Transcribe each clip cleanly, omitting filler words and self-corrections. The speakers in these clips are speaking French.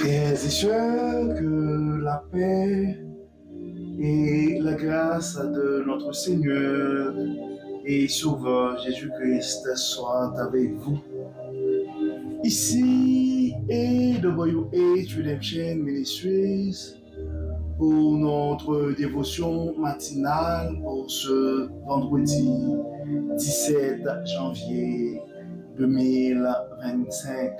Frères et sœurs, que la paix et la grâce de notre Seigneur et Sauveur Jésus-Christ soient avec vous. Ici est WH Redemption Ministries pour notre dévotion matinale pour ce vendredi 17 janvier 2025.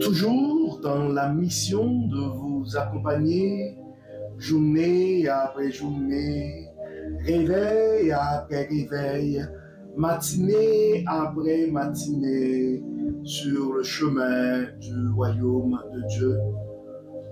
Toujours dans la mission de vous accompagner journée après journée, réveil après réveil, matinée après matinée sur le chemin du royaume de Dieu.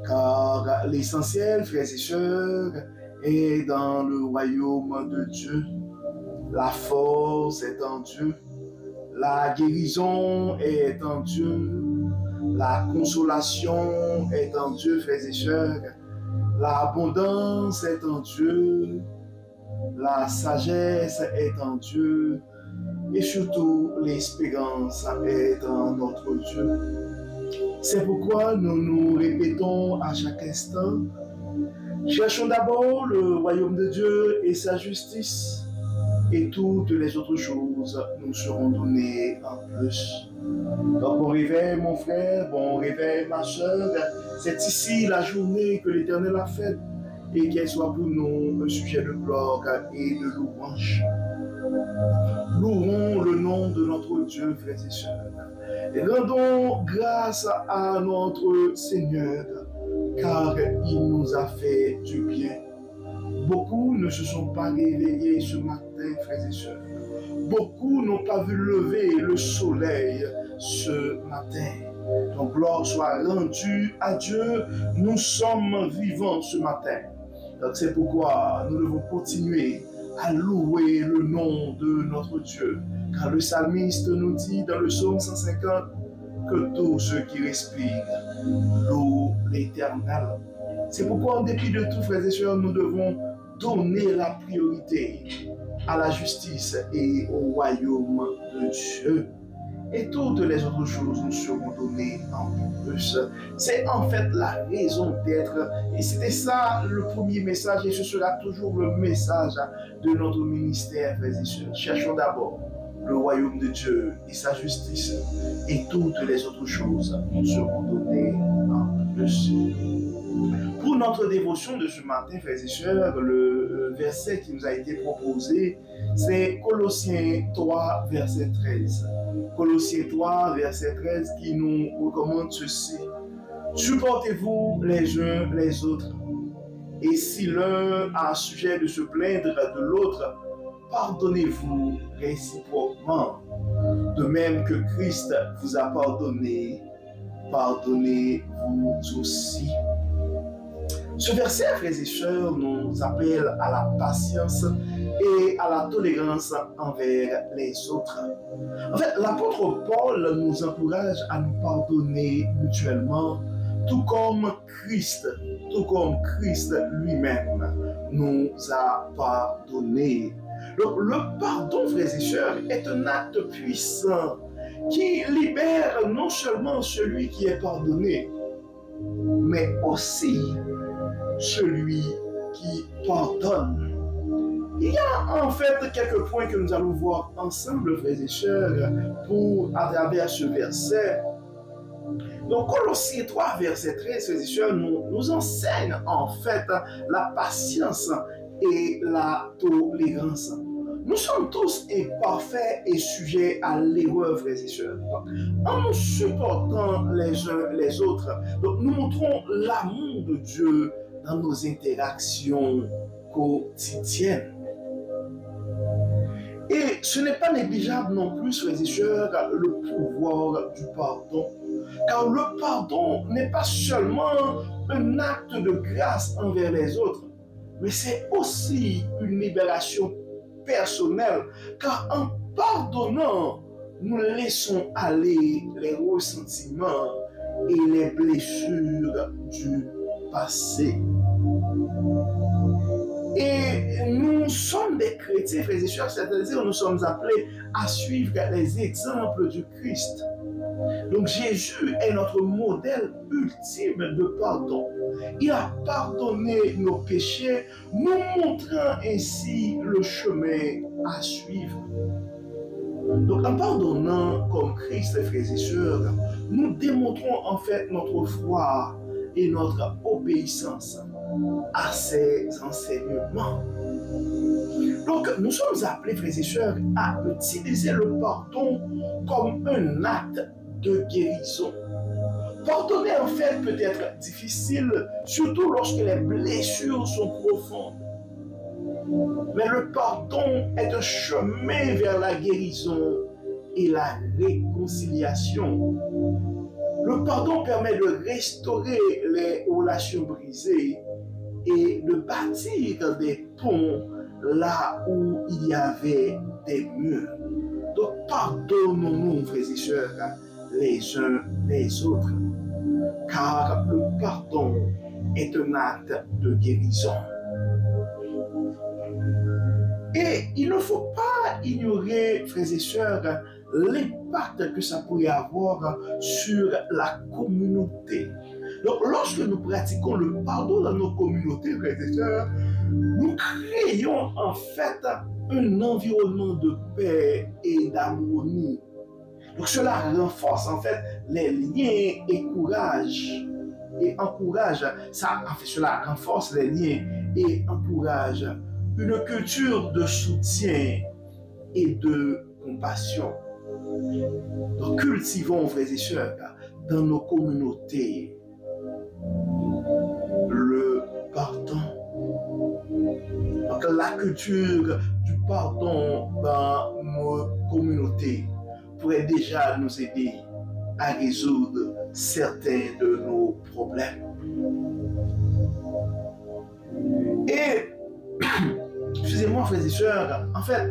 Car l'essentiel, frères et sœurs, est dans le royaume de Dieu. La force est en Dieu. La guérison est en Dieu. La consolation est en Dieu, frères et sœurs. L'abondance est en Dieu. La sagesse est en Dieu. Et surtout, l'espérance est en notre Dieu. C'est pourquoi nous nous répétons à chaque instant, cherchons d'abord le royaume de Dieu et sa justice, et toutes les autres choses nous seront données en plus. Donc bon réveil mon frère, bon réveil ma soeur, c'est ici la journée que l'Éternel a faite, et qu'elle soit pour nous un sujet de gloire et de louange. Louons le nom de notre Dieu, frères et sœurs, et rendons grâce à notre Seigneur, car il nous a fait du bien. Beaucoup ne se sont pas réveillés ce matin, frères et sœurs. Beaucoup n'ont pas vu lever le soleil ce matin. Donc gloire soit rendue à Dieu, nous sommes vivants ce matin. Donc c'est pourquoi nous devons continuer à louer le nom de notre Dieu. Car le psalmiste nous dit dans le psaume 150 que tous ceux qui respirent louent l'Éternel. C'est pourquoi en dépit de tout, frères et sœurs, nous devons donner la priorité à la justice et au royaume de Dieu. Et toutes les autres choses nous seront données en plus. C'est en fait la raison d'être. Et c'était ça le premier message, et ce sera toujours le message de notre ministère, frères et sœurs. Cherchons d'abord le royaume de Dieu et sa justice, et toutes les autres choses nous seront données en plus. Pour notre dévotion de ce matin, frères et sœurs, le verset qui nous a été proposé, c'est Colossiens 3, verset 13. Colossiens 3, verset 13, qui nous recommande ceci. Supportez-vous les uns les autres. Et si l'un a sujet de se plaindre de l'autre, pardonnez-vous réciproquement. De même que Christ vous a pardonné, pardonnez-vous aussi. Ce verset, frères et sœurs, nous appelle à la patience et à la tolérance envers les autres. En fait, l'apôtre Paul nous encourage à nous pardonner mutuellement, tout comme Christ lui-même nous a pardonné. Donc, le pardon, frères et sœurs, est un acte puissant qui libère non seulement celui qui est pardonné, mais aussi celui qui pardonne. Il y a en fait quelques points que nous allons voir ensemble, frères et sœurs, à travers ce verset. Donc, Colossiens 3, verset 13, frères et sœurs, nous enseigne en fait la patience et la tolérance. Nous sommes tous imparfaits et sujets à l'erreur, frères et sœurs. En nous supportant les uns les autres, donc nous montrons l'amour de Dieu dans nos interactions quotidiennes. Et ce n'est pas négligeable non plus, frères et sœurs, le pouvoir du pardon. Car le pardon n'est pas seulement un acte de grâce envers les autres, mais c'est aussi une libération personnelle. Car en pardonnant, nous laissons aller les ressentiments et les blessures du passé. Et nous sommes des chrétiens, frères et sœurs, c'est-à-dire nous sommes appelés à suivre les exemples du Christ. Donc Jésus est notre modèle ultime de pardon. Il a pardonné nos péchés, nous montrant ainsi le chemin à suivre. Donc en pardonnant comme Christ, frères et sœurs, nous démontrons en fait notre foi et notre obéissance à ses enseignements. Donc nous sommes appelés, frères et sœurs, à utiliser le pardon comme un acte de guérison. Pardonner en fait peut être difficile, surtout lorsque les blessures sont profondes. Mais le pardon est un chemin vers la guérison et la réconciliation. Le pardon permet de restaurer les relations brisées et de bâtir des ponts là où il y avait des murs. Donc pardonnons-nous, frères et sœurs, les uns les autres, car le pardon est un acte de guérison. Et il ne faut pas ignorer, frères et sœurs, l'impact que ça pourrait avoir sur la communauté. Donc, lorsque nous pratiquons le pardon dans nos communautés, frères et sœurs, nous créons en fait un environnement de paix et d'harmonie. Donc, cela renforce en fait les liens et encourage, cela renforce les liens et encourage une culture de soutien et de compassion. Donc, cultivons, frères et sœurs, dans nos communautés le pardon. Donc, la culture du pardon dans nos communautés pourrait déjà nous aider à résoudre certains de nos problèmes. Et, excusez-moi, frères et sœurs, en fait,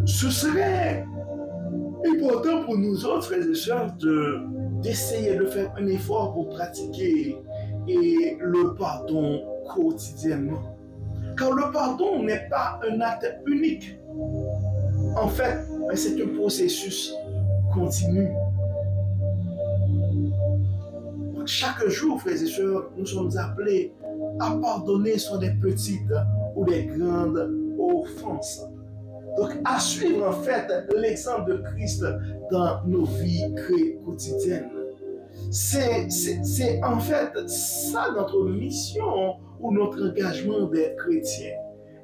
ce serait important pour nous autres, frères et sœurs, d'essayer de faire un effort pour pratiquer le pardon quotidiennement. Car le pardon n'est pas un acte unique. En fait, c'est un processus continu. Donc, chaque jour, frères et sœurs, nous sommes appelés à pardonner soit des petites ou des grandes offenses. Donc, à suivre en fait l'exemple de Christ dans nos vies quotidiennes. C'est en fait ça notre mission ou notre engagement d'être chrétien.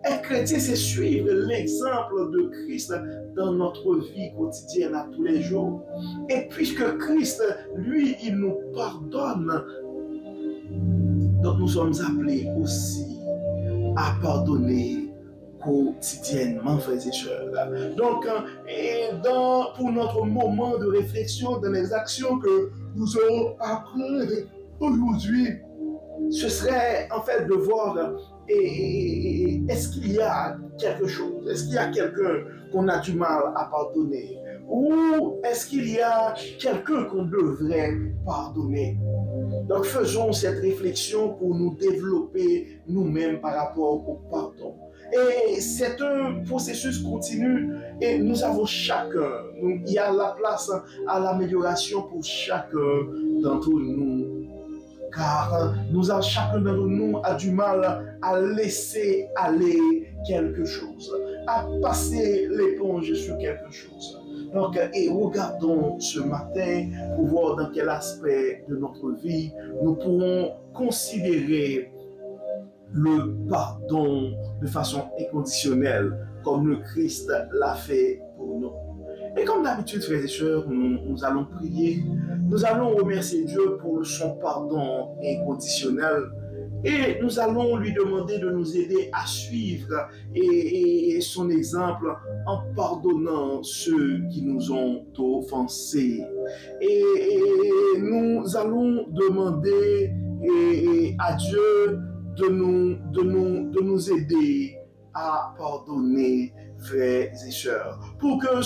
Être chrétien, c'est suivre l'exemple de Christ dans notre vie quotidienne à tous les jours. Et puisque Christ, lui, il nous pardonne, donc nous sommes appelés aussi à pardonner quotidiennement, frères et sœurs. Donc, pour notre moment de réflexion dans les actions que nous aurons à prendre aujourd'hui, ce serait en fait de voir est-ce qu'il y a quelque chose, est-ce qu'il y a quelqu'un qu'on a du mal à pardonner, ou est-ce qu'il y a quelqu'un qu'on devrait pardonner. Donc faisons cette réflexion pour nous développer nous-mêmes par rapport au pardon. Et c'est un processus continu et nous avons chacun, il y a la place à l'amélioration pour chacun d'entre nous. Car chacun d'entre nous a du mal à laisser aller quelque chose, à passer l'éponge sur quelque chose. Donc, et regardons ce matin pour voir dans quel aspect de notre vie nous pourrons considérer le pardon de façon inconditionnelle, comme le Christ l'a fait pour nous. Et comme d'habitude, frères et sœurs, nous allons prier, nous allons remercier Dieu pour son pardon inconditionnel et nous allons lui demander de nous aider à suivre et son exemple en pardonnant ceux qui nous ont offensés. Et nous allons demander à Dieu de nous aider à pardonner, frères et sœurs, pour que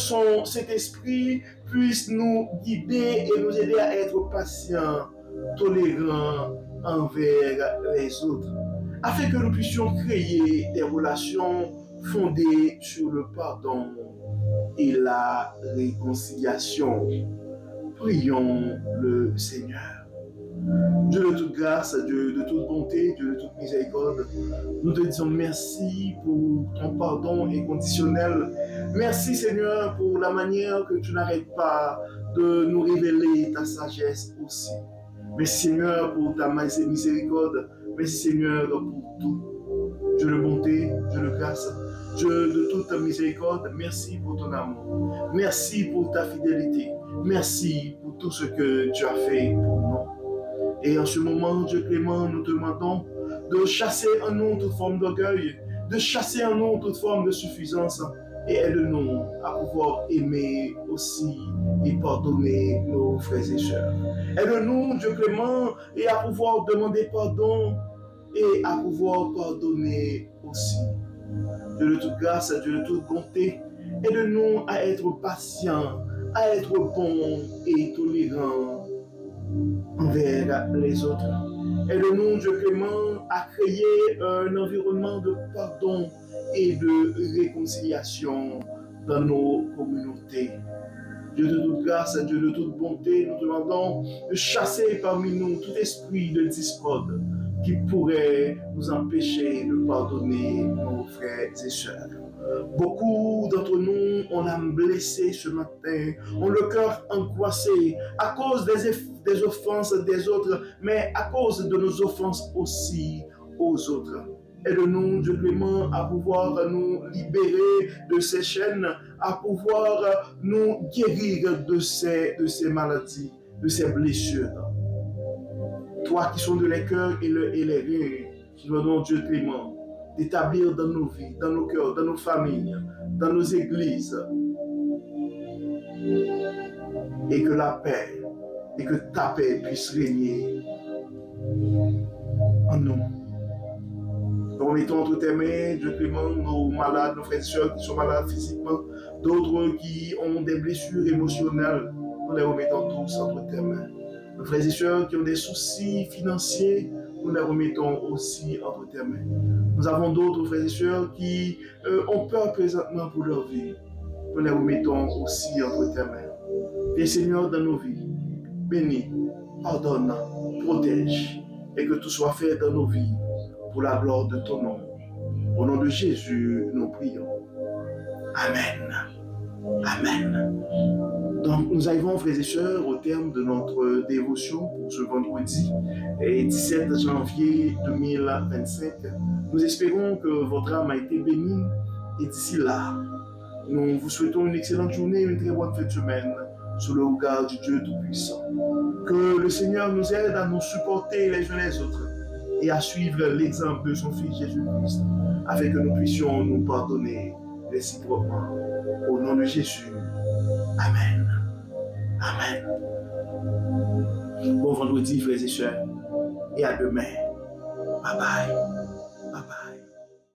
cet esprit puisse nous guider et nous aider à être patients, tolérants envers les autres, afin que nous puissions créer des relations fondées sur le pardon et la réconciliation. Prions le Seigneur. Dieu de toute grâce, Dieu de toute bonté, Dieu de toute miséricorde, nous te disons merci pour ton pardon inconditionnel. Merci Seigneur pour la manière que tu n'arrêtes pas de nous révéler ta sagesse aussi. Merci Seigneur pour ta miséricorde. Merci Seigneur pour tout. Dieu de bonté, Dieu de grâce, Dieu de toute miséricorde, merci pour ton amour. Merci pour ta fidélité. Merci pour tout ce que tu as fait pour nous. Et en ce moment, Dieu clément, nous te demandons de chasser en nous toute forme d'orgueil, de chasser en nous toute forme de suffisance, et aide-nous à pouvoir aimer aussi et pardonner nos frères et sœurs. Aide-nous, Dieu clément, et à pouvoir demander pardon et à pouvoir pardonner aussi. Dieu de toute grâce, Dieu de toute bonté, aide-nous à être patients, à être bons et tolérants envers les autres. Aide-nous, Dieu clément, à créer un environnement de pardon et de réconciliation dans nos communautés. Dieu de toute grâce, Dieu de toute bonté, nous demandons de chasser parmi nous tout esprit de discorde qui pourrait nous empêcher de pardonner nos frères et sœurs. Beaucoup d'entre nous, on a blessé ce matin, ont le cœur angoissé à cause des offenses des autres, mais à cause de nos offenses aussi aux autres. Aide-nous, Dieu clément, à pouvoir nous libérer de ces chaînes, à pouvoir nous guérir de ces maladies, de ces blessures. Toi qui sondes les cœurs et les reins, nous demandons, Dieu clément, d'établir dans nos vies, dans nos cœurs, dans nos familles, dans nos églises, et que la paix, et que ta paix puisse régner en nous. Nous remettons entre tes mains, Dieu clément, nos malades, nos frères et sœurs qui sont malades physiquement, d'autres qui ont des blessures émotionnelles, nous les remettons tous entre tes mains. Nos frères et sœurs qui ont des soucis financiers, nous les remettons aussi entre tes mains. Nous avons d'autres frères et sœurs qui ont peur présentement pour leur vie. Nous les remettons aussi entre tes mains. Et Seigneur, dans nos vies, bénis, pardonne, protège, et que tout soit fait dans nos vies pour la gloire de ton nom. Au nom de Jésus, nous prions. Amen. Amen. Donc, nous arrivons, frères et sœurs, au terme de notre dévotion pour ce vendredi 17 janvier 2025. Nous espérons que votre âme a été bénie et d'ici là, nous vous souhaitons une excellente journée, une très bonne fin de semaine sous le regard du Dieu Tout-Puissant. Que le Seigneur nous aide à nous supporter les uns les autres et à suivre l'exemple de son Fils Jésus-Christ, afin que nous puissions nous pardonner réciproquement. Au nom de Jésus. Amen. Amen. Bon vendredi, frères et sœurs, et à demain. Bye bye. Bye bye.